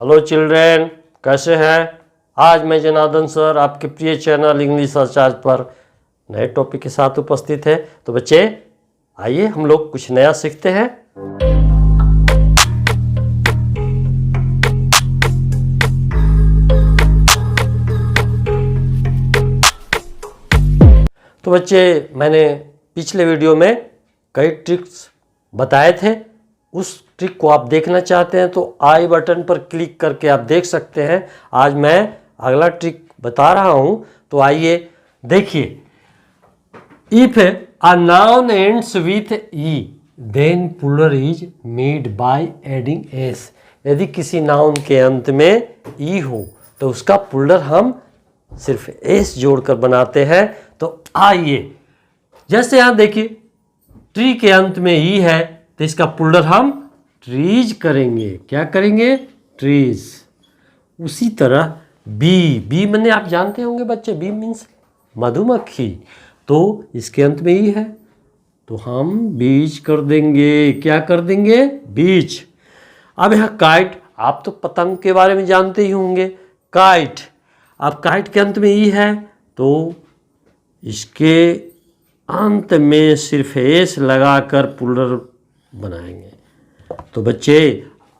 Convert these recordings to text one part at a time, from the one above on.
Hello children, कैसे हैं? आज मैं जनार्दन सर आपके प्रिय चैनल इंग्लिश सर्च पर नए टॉपिक के साथ उपस्थित है। तो बच्चे आइए हम लोग कुछ नया सीखते हैं। तो बच्चे मैंने पिछले वीडियो में कई ट्रिक्स बताए थे। उस ट्रिक को आप देखना चाहते हैं तो आई बटन पर क्लिक करके आप देख सकते हैं। आज मैं अगला ट्रिक बता रहा हूं, तो आइए देखिए। If a noun ends with E then plural is made by adding S. यदि किसी नाउन के अंत में ई हो तो उसका प्लूरल हम सिर्फ एस जोड़कर बनाते हैं। तो आइए, जैसे यहां देखिए ट्री के अंत में ई है तो इसका प्लूरल हम ट्रीज करेंगे। क्या करेंगे? ट्रीज। उसी तरह बी मैंने आप जानते होंगे बच्चे, बी मीन्स मधुमक्खी, तो इसके अंत में ई है तो हम बीज कर देंगे। क्या कर देंगे? बीज। अब यहाँ काइट, आप तो पतंग के बारे में जानते ही होंगे, काइट। अब काइट के अंत में ई है तो इसके अंत में सिर्फ एस लगाकर प्लूरल बनाएंगे। तो बच्चे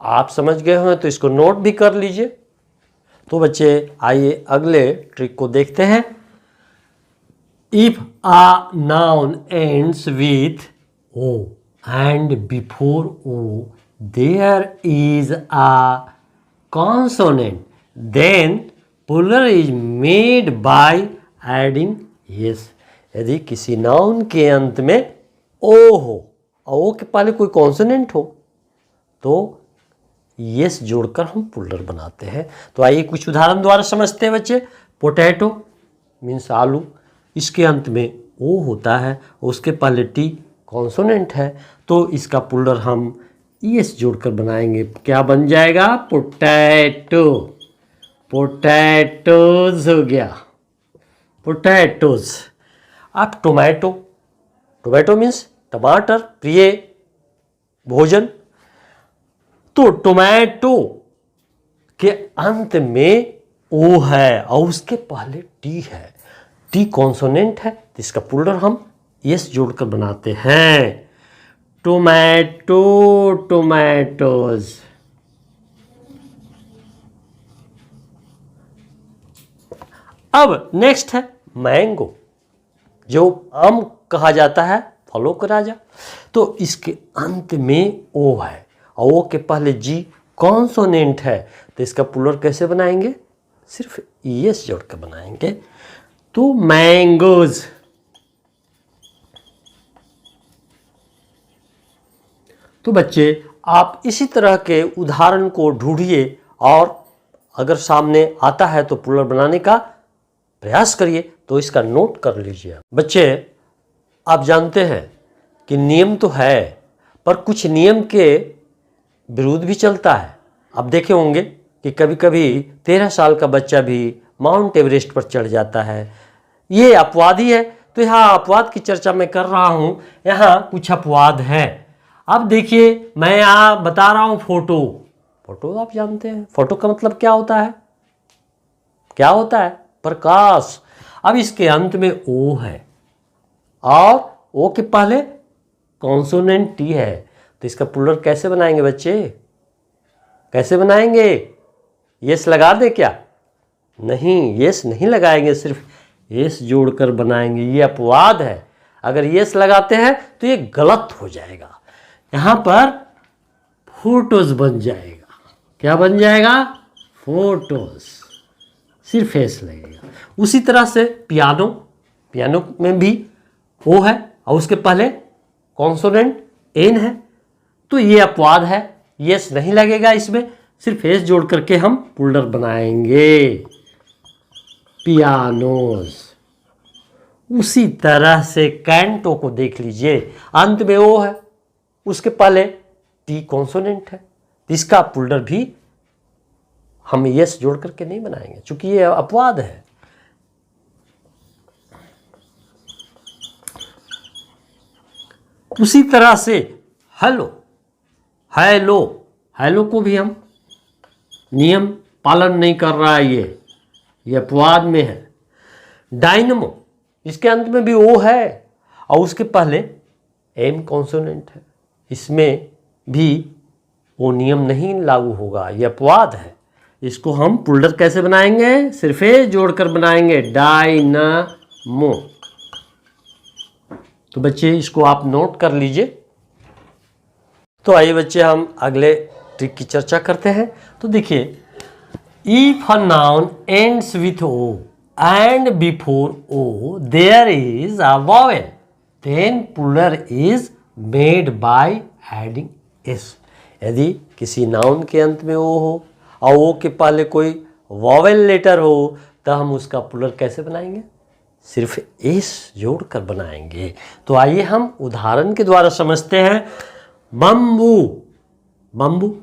आप समझ गए हैं तो इसको नोट भी कर लीजिए। तो बच्चे आइए अगले ट्रिक को देखते हैं। If a noun ends with O and before O there is a consonant then plural is made by adding ES. यदि किसी नाउन के अंत में ओ हो और ओ के पहले कोई कॉन्सोनेंट हो तो यस जोड़कर हम प्लूरल बनाते हैं। तो आइए कुछ उदाहरण द्वारा समझते हैं बच्चे। पोटैटो मीन्स आलू, इसके अंत में ओ होता है और उसके पहले टी कॉन्सोनेंट है तो इसका प्लूरल हम यस जोड़कर बनाएंगे। क्या बन जाएगा? पोटैटो। पोटैटोज हो गया, पोटैटोज। अब टोमेटो, टोमेटो मीन्स टमाटर, प्रिय भोजन, तो टोमेटो के अंत में ओ है और उसके पहले टी है, टी कॉन्सोनेंट है तो इसका प्लूरल हम यस जोड़कर बनाते हैं। Tomato, tomatoes. अब नेक्स्ट है मैंगो, जो आम कहा जाता है, फलों का राजा, तो इसके अंत में ओ है और ओ के पहले जी कॉन्सोनेंट है तो इसका प्लूरल कैसे बनाएंगे? सिर्फ यस जोड़कर बनाएंगे। तो मैंगोज। तो बच्चे आप इसी तरह के उदाहरण को ढूंढिए और अगर सामने आता है तो प्लूरल बनाने का प्रयास करिए। तो इसका नोट कर लीजिए। बच्चे आप जानते हैं कि नियम तो है पर कुछ नियम के विरुद्ध भी चलता है। आप देखे होंगे कि कभी कभी 13 साल का बच्चा भी माउंट एवरेस्ट पर चढ़ जाता है। ये अपवाद ही है। तो यहाँ अपवाद की चर्चा मैं कर रहा हूँ। यहाँ कुछ अपवाद है। अब देखिए मैं यहाँ बता रहा हूँ फोटो। फोटो आप जानते हैं, फोटो का मतलब क्या होता है? क्या होता है? प्रकाश। अब इसके अंत में ओ है और ओ के पहले कॉन्सोनेंट टी है तो इसका प्लूरल कैसे बनाएंगे बच्चे? कैसे बनाएंगे? यस लगा दे क्या? नहीं, यस नहीं लगाएंगे, सिर्फ यस जोड़कर बनाएंगे। ये अपवाद है। अगर यस लगाते हैं तो ये गलत हो जाएगा। यहां पर फोटोज बन जाएगा। क्या बन जाएगा? फोटोज। सिर्फ एस लगेगा। उसी तरह से पियानो, पियानो में भी ओ है और उसके पहले कॉन्सोनेंट एन है तो ये अपवाद है। यस नहीं लगेगा इसमें, सिर्फ एस जोड़ करके हम प्लूरल बनाएंगे। पियानोज। उसी तरह से कैंटो को देख लीजिए, अंत में ओ है, उसके पहले टी कॉन्सोनेंट है तो इसका प्लूरल भी हम यस जोड़ करके नहीं बनाएंगे क्योंकि ये अपवाद है। उसी तरह से हेलो, हेलो, हेलो को भी हम नियम पालन नहीं कर रहा है, ये अपवाद में है। डायनमो, इसके अंत में भी ओ है और उसके पहले एम कॉन्सोनेंट है, इसमें भी वो नियम नहीं लागू होगा, ये अपवाद है। इसको हम पुल्डर कैसे बनाएंगे? सिर्फ ए जोड़कर बनाएंगे, डायनामो। तो बच्चे इसको आप नोट कर लीजिए। तो आइए बच्चे हम अगले ट्रिक की चर्चा करते हैं। तो देखिए, if a noun ends with O and before O there is a vowel then plural is made by adding S. यदि किसी नाउन के अंत में ओ हो और ओ के पहले कोई वॉवेल लेटर हो तो हम उसका पुलर कैसे बनाएंगे? सिर्फ एस जोड़कर बनाएंगे। तो आइए हम उदाहरण के द्वारा समझते हैं। बम्बू, बम्बू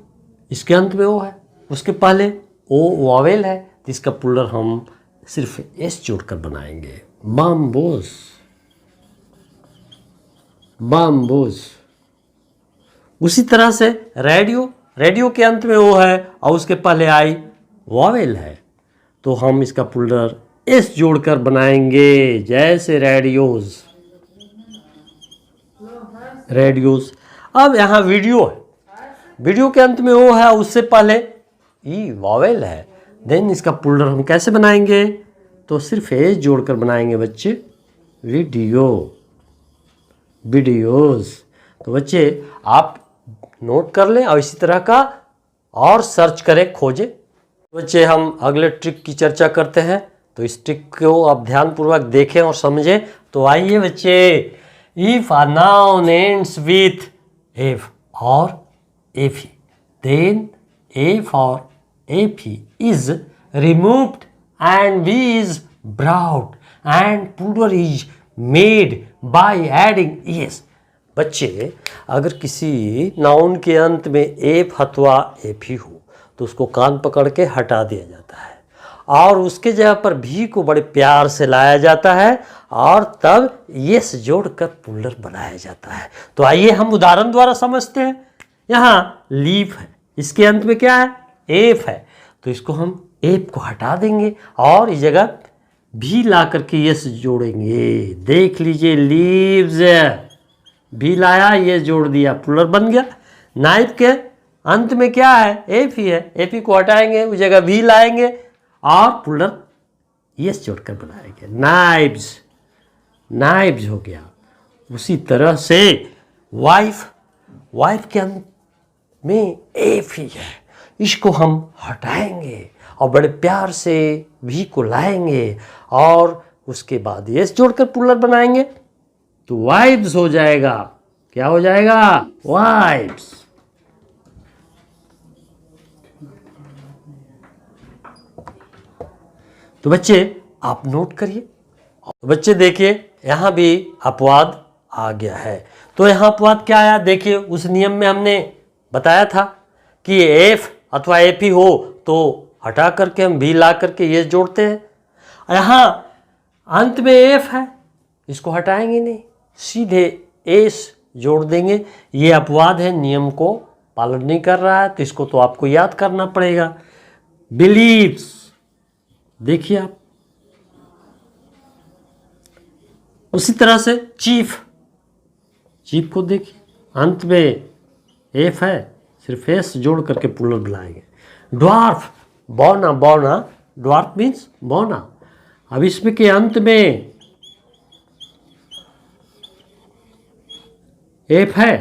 इसके अंत में ओ है, उसके पहले ओ वॉवेल है, तो इसका पुलर हम सिर्फ एस जोड़कर बनाएंगे, बम्बूज, बम्बूज। उसी तरह से रेडियो, रेडियो के अंत में ओ है और उसके पहले आई वॉवेल है, तो हम इसका पुलर एस जोड़कर बनाएंगे, जैसे रेडियोज, रेडियोज। अब यहाँ वीडियो है, वीडियो के अंत में ओ है, उससे पहले ई वॉवेल है, देन इसका पुलर हम कैसे बनाएंगे? तो सिर्फ एस जोड़कर बनाएंगे बच्चे, वीडियो, वीडियोज। तो बच्चे आप नोट कर लें और इसी तरह का और सर्च करें, खोजें। बच्चे हम अगले ट्रिक की चर्चा करते हैं, तो इस ट्रिक को आप ध्यानपूर्वक देखें और समझें। तो आइए बच्चे, if a noun ends with F और एफी देन एफ और FE is removed and V is brought and plural is made by adding S. बच्चे अगर किसी नाउन के अंत में एफ अथवा एफी हो तो उसको कान पकड़ के हटा दिया जाता है और उसके जगह पर भी को बड़े प्यार से लाया जाता है और तब यस जोड़कर पुलर बनाया जाता है। तो आइए हम उदाहरण द्वारा समझते हैं। यहाँ लीफ है, इसके अंत में क्या है? एफ है, तो इसको हम एफ को हटा देंगे और इस जगह भी ला करके यस जोड़ेंगे। देख लीजिए, लीव्स भी लाया, ये जोड़ दिया, पुलर बन गया। नाइफ के अंत में क्या है? एफ ही है, एफ ही को हटाएंगे, उस जगह भी लाएंगे और पुलर यस जोड़कर बनाएंगे, नाइव्स, नाइव्स हो गया। उसी तरह से वाइफ, वाइफ के अंत में एफ ही है, इसको हम हटाएंगे और बड़े प्यार से भी को लाएंगे और उसके बाद यस जोड़कर पुलर बनाएंगे, तो वाइब्स हो जाएगा। क्या हो जाएगा? वाइब्स। तो बच्चे आप नोट करिए। तो बच्चे देखिए, यहां भी अपवाद आ गया है। तो यहां अपवाद क्या आया? देखिए, उस नियम में हमने बताया था कि एफ अथवा एफ ही हो तो हटा करके हम भी ला करके ये जोड़ते हैं। यहाँ अंत में एफ है, इसको हटाएंगे नहीं, सीधे एस जोड़ देंगे। ये अपवाद है, नियम को पालन नहीं कर रहा है, तो इसको तो आपको याद करना पड़ेगा। बिलीव्स, देखिए आप। उसी तरह से चीफ, चीफ को देखिए, अंत में एफ है, सिर्फ एस जोड़ करके पुलर बुलाएंगे। ड्वार्फ, बौना, बौना, ड्वार्फ मीन्स बौना। अब इसमें के अंत में एफ है,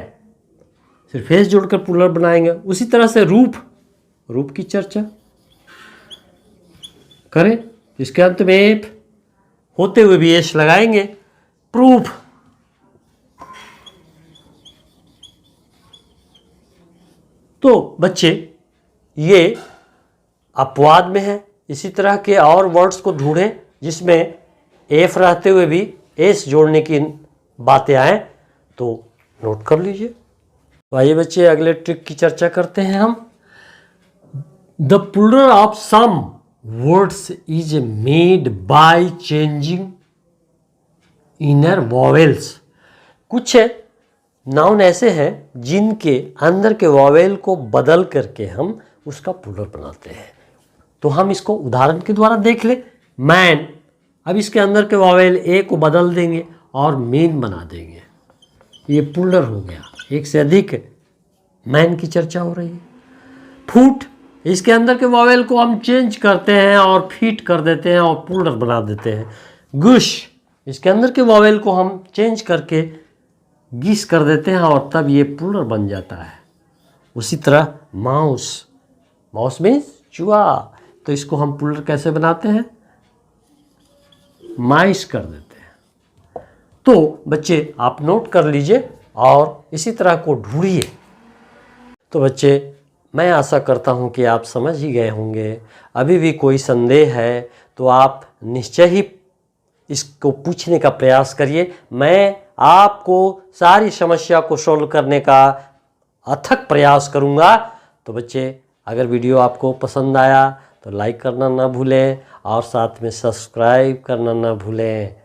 सिर्फ एस जोड़कर पुलर बनाएंगे। उसी तरह से रूफ, रूफ की चर्चा करें, इसके अंत में एफ होते हुए भी एस लगाएंगे। प्रूफ, तो बच्चे ये अपवाद में है। इसी तरह के और वर्ड्स को ढूंढें जिसमें एफ रहते हुए भी एस जोड़ने की बातें आए, तो नोट कर लीजिए। तो आइए बच्चे अगले ट्रिक की चर्चा करते हैं हम। The plural of some words is made by changing inner vowels. कुछ नाउन ऐसे हैं जिनके अंदर के वॉवेल को बदल करके हम उसका प्लूरल बनाते हैं। तो हम इसको उदाहरण के द्वारा देख ले। मैन, अब इसके अंदर के वॉवेल ए को बदल देंगे और मेन बना देंगे, ये प्लूरल हो गया। एक से अधिक मैन की चर्चा हो रही है। फूट, इसके अंदर के वॉवेल को हम चेंज करते हैं और फीट कर देते हैं और प्लूरल बना देते हैं। गुश, इसके अंदर के वॉवेल को हम चेंज करके गिस कर देते हैं और तब ये प्लूरल बन जाता है। उसी तरह माउस, माउस मीन्स चूहा, तो इसको हम प्लूरल कैसे बनाते हैं? माइस कर देते हैं। तो बच्चे आप नोट कर लीजिए और इसी तरह को ढूंढिए। तो बच्चे मैं आशा करता हूँ कि आप समझ ही गए होंगे। अभी भी कोई संदेह है तो आप निश्चय ही इसको पूछने का प्रयास करिए। मैं आपको सारी समस्या को सॉल्व करने का अथक प्रयास करूँगा। तो बच्चे अगर वीडियो आपको पसंद आया तो लाइक करना ना भूलें और साथ में सब्सक्राइब करना ना भूलें।